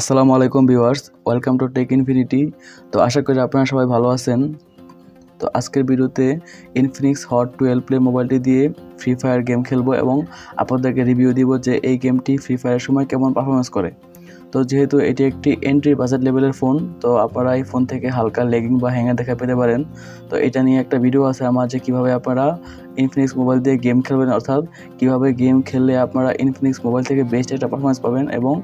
আসসালামু আলাইকুম viewers, welcome to tech infinity. তো আশা করি আপনারা সবাই ভালো আছেন। তো আজকের ভিডিওতে ইনফিনিক্স হট 12 প্লে মোবাইলটি দিয়ে ফ্রি ফায়ার গেম খেলবো এবং আপনাদেরকে রিভিউ দিব যে এই গেমটি ফ্রি ফায়ারের সময় কেমন পারফরমেন্স করে। তো যেহেতু এটি একটি এন্ট্রি বাজেট লেভেলের ফোন, তো আপনারা এই ফোন থেকে হালকা লেগিং বা হ্যাঙ্গার দেখা পেতে পারেন। তো এটা নিয়ে একটা ভিডিও আছে আমার, যে কীভাবে আপনারা ইনফিনিক্স মোবাইল দিয়ে গেম খেলবেন, অর্থাৎ কীভাবে গেম খেললে আপনারা ইনফিনিক্স মোবাইল থেকে বেস্ট একটা পারফরমেন্স পাবেন এবং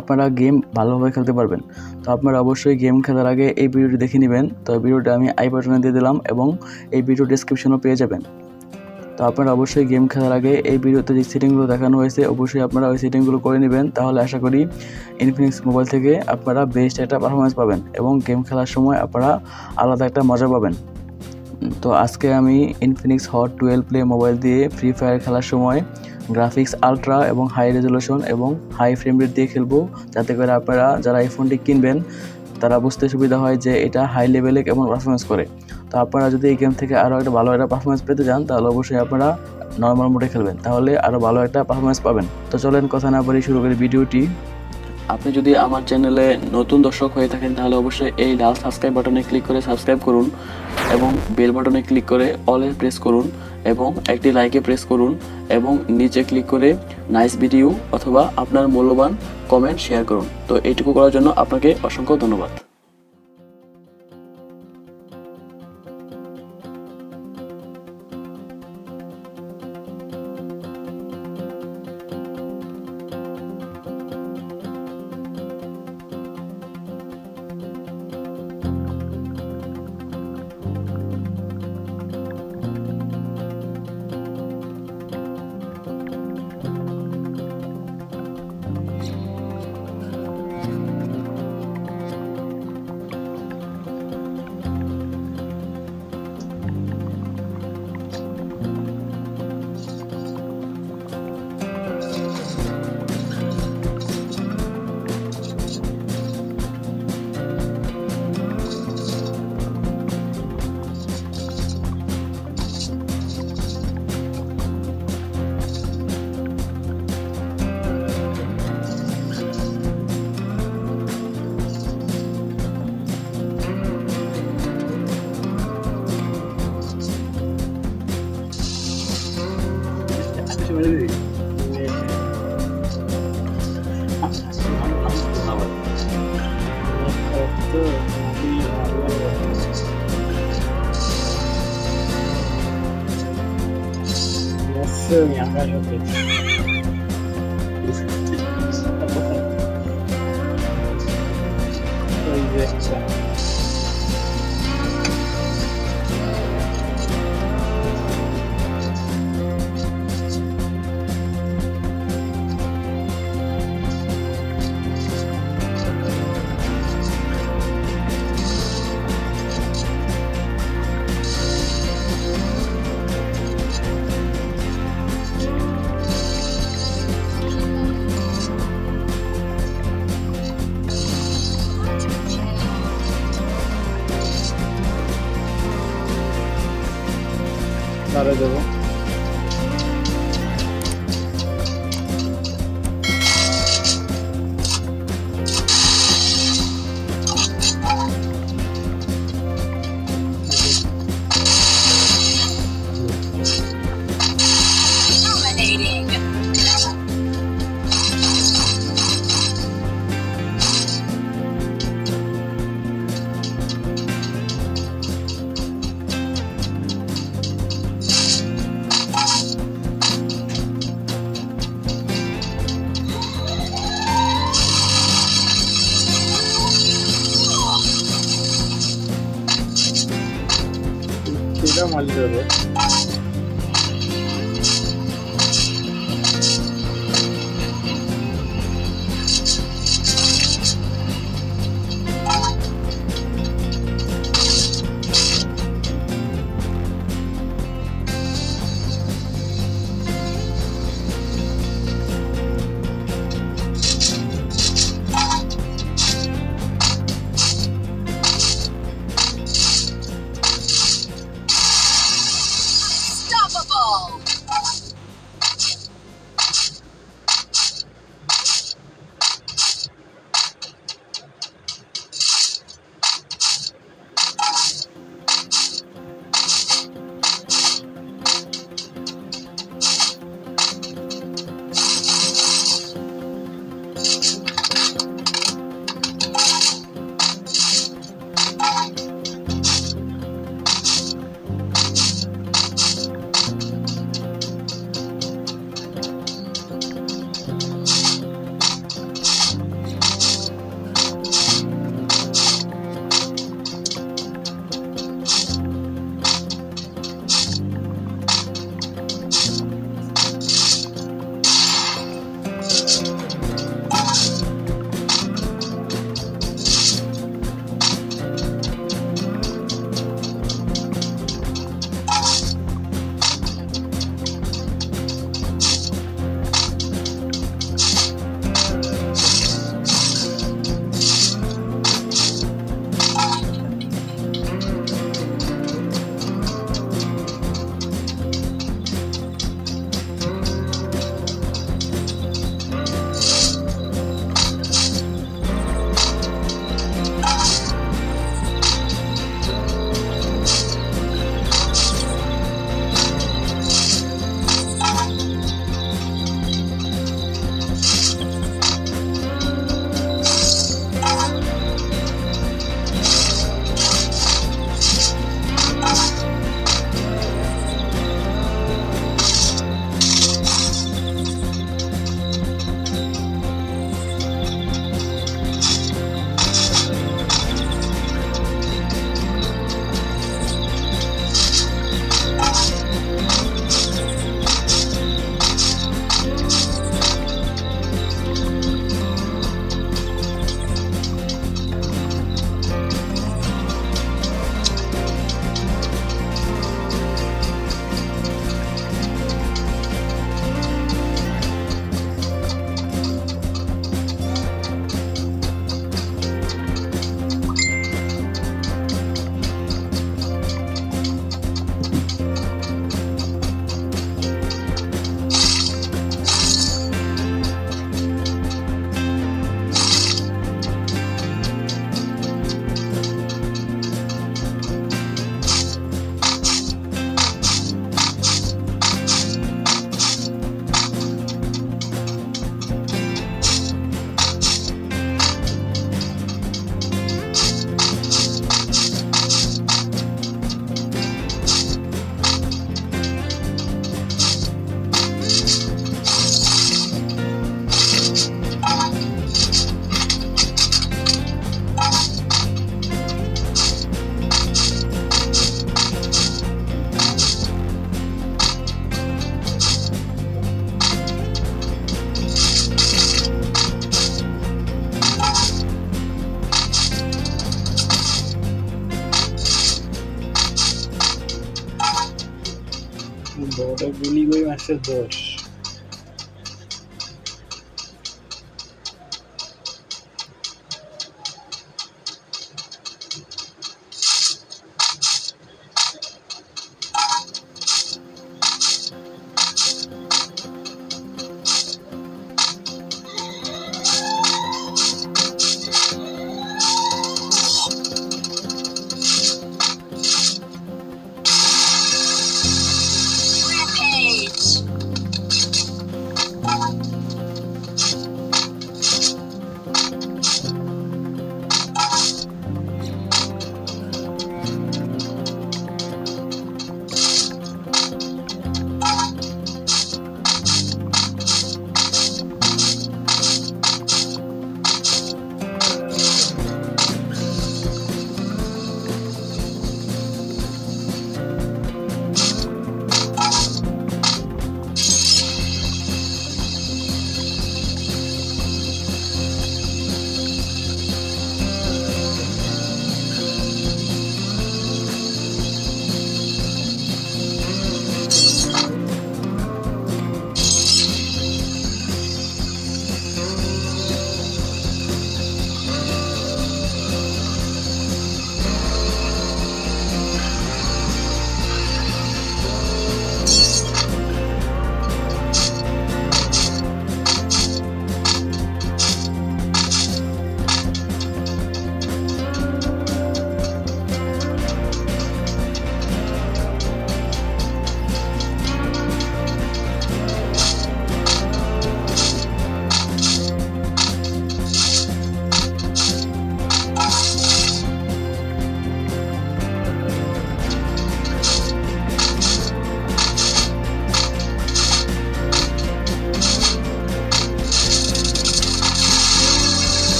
আপনারা গেম ভালোভাবে খেলতে পারবেন। তো আপনারা অবশ্যই গেম খেলার আগে এই ভিডিওটি দেখে নেবেন। তো ভিডিওটা আমি আই বাটনে দিয়ে দিলাম এবং এই ভিডিও ডেসক্রিপশনও পেয়ে যাবেন। তো আপনারা অবশ্যই গেম খেলার আগে এই ভিডিওতে যে সেটিংগুলো দেখানো হয়েছে অবশ্যই আপনারা ওই সেটিংগুলো করে নেবেন, তাহলে আশা করি ইনফিনিক্স মোবাইল থেকে আপনারা বেস্ট একটা পারফরমেন্স পাবেন এবং গেম খেলার সময় আপনারা আলাদা একটা মজা পাবেন। তো আজকে আমি ইনফিনিক্স হট 12 প্লে মোবাইল দিয়ে ফ্রি ফায়ার খেলার সময় গ্রাফিক্স আলট্রা এবং হাই রেজলিউশন এবং হাই ফ্রেম রেট দিয়ে খেলবো, যাতে করে আপনারা যারা এই ফোনটি কিনবেন তারা বুঝতে সুবিধা হয় যে এটা হাই লেভেলে কেমন পারফরমেন্স করে। তো আপনারা যদি এই গেম থেকে আরও একটা ভালো একটা পারফরমেন্স পেতে চান তাহলে অবশ্যই আপনারা নর্মাল মোডে খেলবেন, তাহলে আরও ভালো একটা পারফরমেন্স পাবেন। তো চলেন কথা না বলে শুরু করি ভিডিওটি। আপনি যদি আমার চ্যানেলে নতুন দর্শক হয়ে থাকেন তাহলে অবশ্যই এই লাল সাবস্ক্রাইব বাটনে ক্লিক করে সাবস্ক্রাইব করুন এবং বেল বাটনে ক্লিক করে অলে প্রেস করুন এবং একটি লাইকে প্রেস করুন এবং নিচে ক্লিক করে নাইস ভিডিও অথবা আপনার মূল্যবান কমেন্ট শেয়ার করুন। তো এইটুকু করার জন্য আপনাকে অসংখ্য ধন্যবাদ। Mi aggallo qui. Dale, devo. Tira mal devo. বোর্ডে গুলি করে মারছে দোষ।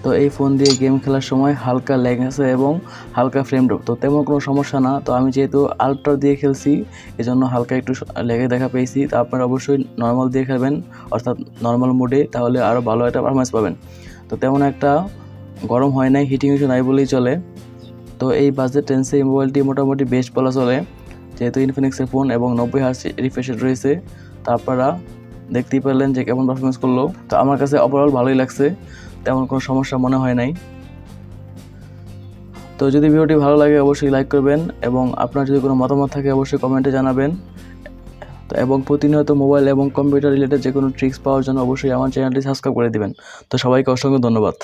তো এই ফোন দিয়ে গেম খেলার সময় হালকা ল্যাগ আছে এবং হালকা ফ্রেম ড্রপ, তো তেমন কোনো সমস্যা না। তো আমি যেহেতু আলট্রা দিয়ে খেলছি এজন্য হালকা একটু ল্যাগে দেখা পেয়েছি। তো আপনারা অবশ্যই নর্মাল দিয়ে খেলবেন, অর্থাৎ নর্মাল মোডে, তাহলে আরও ভালো একটা পারফরমেন্স পাবেন। তো তেমন একটা গরম হয় নাই, হিটিং ইস্যু নাই বলেই চলে। তো এই বাজেট রেঞ্জে এই মোবাইলটি মোটামুটি বেস্ট বলা চলে, যেহেতু ইনফিনিক্সের ফোন এবং 90 হার্জ রিফ্রেশ রেট রয়েছে। তো আপনারা দেখতেই পারলেন যে কেমন পারফরমেন্স করলো। তো আমার কাছে ওভারঅল ভালোই লাগছে, তেমন কোনো সমস্যা মনে হয় নাই। তো যদি ভিডিওটি ভালো লাগে অবশ্যই লাইক করবেন এবং আপনার যদি কোনো মতামত থাকে অবশ্যই কমেন্টে জানাবেন। তো এবং প্রতিনিয়ত মোবাইল এবং কম্পিউটার রিলেটেড যে কোনো ট্রিক্স পাওয়ার জন্য অবশ্যই আমার চ্যানেলটি সাবস্ক্রাইব করে দিবেন। তো সবাইকে অসংখ্য ধন্যবাদ।